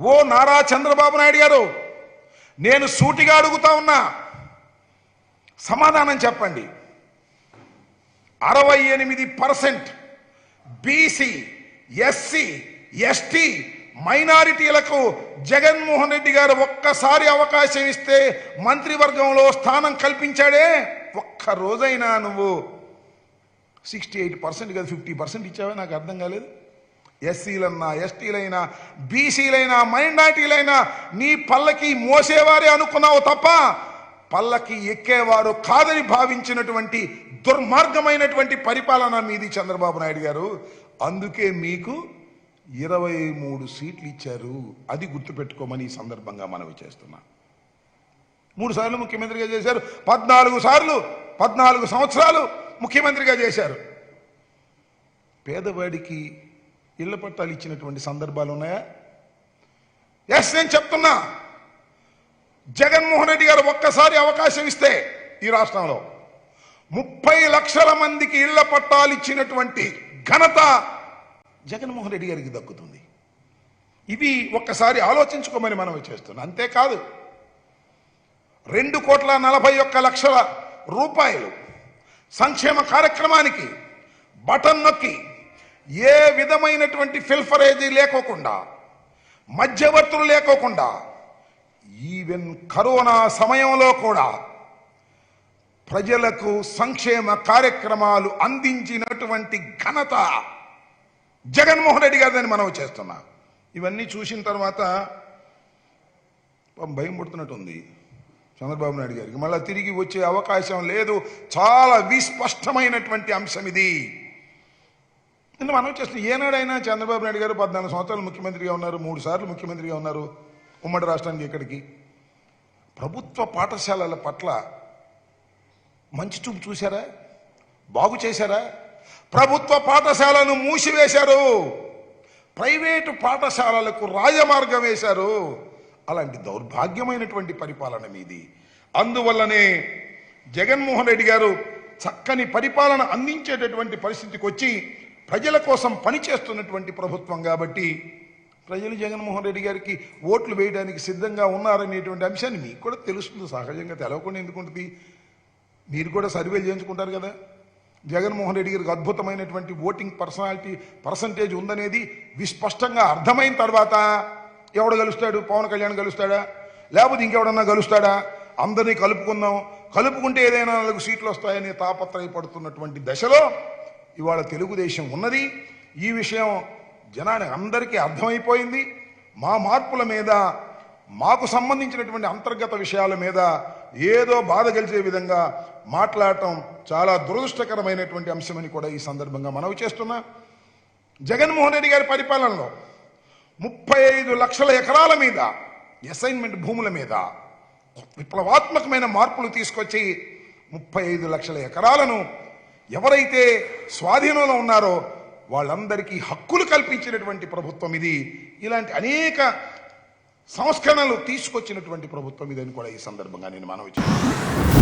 ఓ నారా చంద్రబాబు నాయుడు గారు, నేను సూటిగా అడుగుతా ఉన్నా, సమాధానం చెప్పండి. 68% బీసీ, ఎస్సీ, ఎస్టీ, మైనారిటీలకు జగన్మోహన్ రెడ్డి గారు ఒక్కసారి అవకాశం ఇస్తే మంత్రివర్గంలో స్థానం కల్పించాడే. ఒక్క రోజైనా నువ్వు 68% కదా 50% ఇచ్చావే? నాకు అర్థం కాలేదు. ఎస్సీలన్నా, ఎస్టీలైనా, బీసీలైనా, మైనారిటీలైనా నీ పల్లకి మోసేవారే అనుకున్నావు తప్ప పల్లకి ఎక్కేవారు కాదని భావించినటువంటి దుర్మార్గమైనటువంటి పరిపాలన మీది చంద్రబాబు నాయుడు గారు. అందుకే మీకు 23 సీట్లు ఇచ్చారు. అది గుర్తుపెట్టుకోమని ఈ సందర్భంగా మనవి చేస్తున్నా. 3 సార్లు ముఖ్యమంత్రిగా చేశారు, 14 సంవత్సరాలు ముఖ్యమంత్రిగా చేశారు. పేదవాడికి ఇళ్ల పట్టాలు ఇచ్చినటువంటి సందర్భాలు ఉన్నాయా? ఎస్, నేను చెప్తున్నా, జగన్మోహన్ రెడ్డి గారు ఒక్కసారి అవకాశం ఇస్తే ఈ రాష్ట్రంలో 30 లక్షల మందికి ఇళ్ల పట్టాలు ఇచ్చినటువంటి ఘనత జగన్మోహన్ రెడ్డి గారికి దక్కుతుంది. ఇది ఒక్కసారి ఆలోచించుకోమని మనం చేస్తున్నాం. అంతేకాదు, 2,41,00,000 రూపాయలు సంక్షేమ కార్యక్రమానికి బటన్ నొక్కి ఏ విధమైనటువంటి ఫిల్ఫరేజీ లేకోకుండా, మధ్యవర్తులు లేకోకుండా, ఈవెన్ కరోనా సమయంలో కూడా ప్రజలకు సంక్షేమ కార్యక్రమాలు అందించినటువంటి ఘనత జగన్మోహన్ రెడ్డి గారిని మనం చేస్తున్నా. ఇవన్నీ చూసిన తర్వాత భయం పుడుతున్నట్టుంది చంద్రబాబు నాయుడు గారికి. మళ్ళీ తిరిగి వచ్చే అవకాశం లేదు. చాలా విస్పష్టమైనటువంటి అంశం ఇది. నేను మనం చేస్తున్న ఏనాడైనా చంద్రబాబు నాయుడు గారు 14 సంవత్సరాలు ముఖ్యమంత్రిగా ఉన్నారు, 3 సార్లు ముఖ్యమంత్రిగా ఉన్నారు ఉమ్మడి రాష్ట్రానికి. ఇక్కడికి ప్రభుత్వ పాఠశాలల పట్ల మంచి చూపు చూశారా? బాగు చేశారా? ప్రభుత్వ పాఠశాలను మూసివేశారు, ప్రైవేటు పాఠశాలలకు రాజమార్గం వేశారు. అలాంటి దౌర్భాగ్యమైనటువంటి పరిపాలన మీది. అందువల్లనే జగన్మోహన్ రెడ్డి గారు చక్కని పరిపాలన అందించేటటువంటి పరిస్థితికి వచ్చి ప్రజల కోసం పనిచేస్తున్నటువంటి ప్రభుత్వం కాబట్టి ప్రజలు జగన్మోహన్ రెడ్డి గారికి ఓట్లు వేయడానికి సిద్ధంగా ఉన్నారనేటువంటి అంశాన్ని మీకు కూడా తెలుస్తుంది. సహజంగా తెలవకుండా ఎందుకుంటుంది? మీరు కూడా సర్వేలు చేయించుకుంటారు కదా. జగన్మోహన్ రెడ్డి గారికి అద్భుతమైనటువంటి ఓటింగ్ పర్సంటేజ్ ఉందనేది విస్పష్టంగా అర్థమైన తర్వాత ఎవడు గెలుస్తాడు? పవన్ కళ్యాణ్ గెలుస్తాడా? లేకపోతే ఇంకెవడన్నా గెలుస్తాడా? అందరినీ కలుపుకుంటే ఏదైనా 4 సీట్లు వస్తాయని తాపత్రయపడుతున్నటువంటి దశలో ఇవాళ తెలుగుదేశం ఉన్నది. ఈ విషయం జనానికి అందరికీ అర్థమైపోయింది. మా మార్పుల మీద, మాకు సంబంధించినటువంటి అంతర్గత విషయాల మీద ఏదో బాధ గెలిచే విధంగా మాట్లాడటం చాలా దురదృష్టకరమైనటువంటి అంశమని కూడా ఈ సందర్భంగా మనవి చేస్తున్నా. జగన్మోహన్ రెడ్డి గారి పరిపాలనలో 35 లక్షల ఎకరాల మీద, అసైన్మెంట్ భూముల మీద విప్లవాత్మకమైన మార్పులు తీసుకొచ్చి 35 లక్షల ఎకరాలను ఎవరైతే స్వాధీనంలో ఉన్నారో వాళ్ళందరికీ హక్కులు కల్పించినటువంటి ప్రభుత్వం ఇది. ఇలాంటి అనేక సంస్కరణలు తీసుకొచ్చినటువంటి ప్రభుత్వం ఇదని కూడా ఈ సందర్భంగా నేను మనవి చేస్తున్నాను.